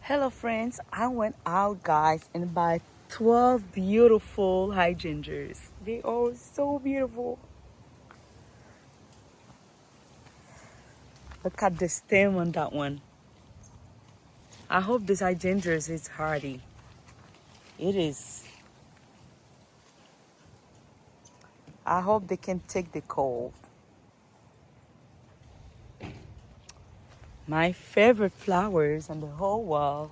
Hello friends, I went out guys and buy 12 beautiful hydrangeas. They are so beautiful. Look at the stem on that one. I hope this hydrangeas is hardy. It is. I hope they can take the cold. My favorite flowers on the whole world.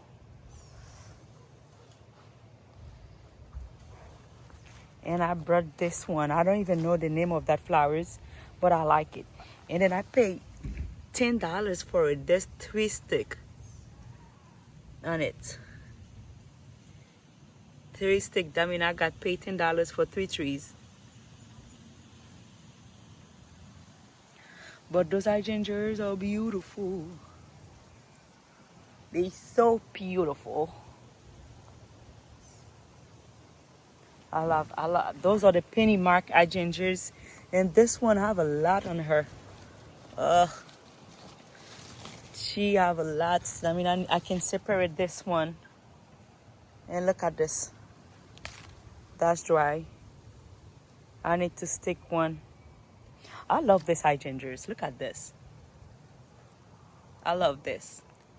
And I brought this one. I don't even know the name of that flowers, but I like it. And then I paid $10 for it. There's 3 sticks on it. 3 sticks. That means I got paid $10 for 3 trees. But those hydrangeas are beautiful. They're so beautiful. I love. Those are the penny mark hydrangeas, and this one have a lot on her. Uh, she have a lot. I mean, I can separate this one, and look at this. That's dry. I need to stick one. I love this hydrangeas. Look at this. I love this.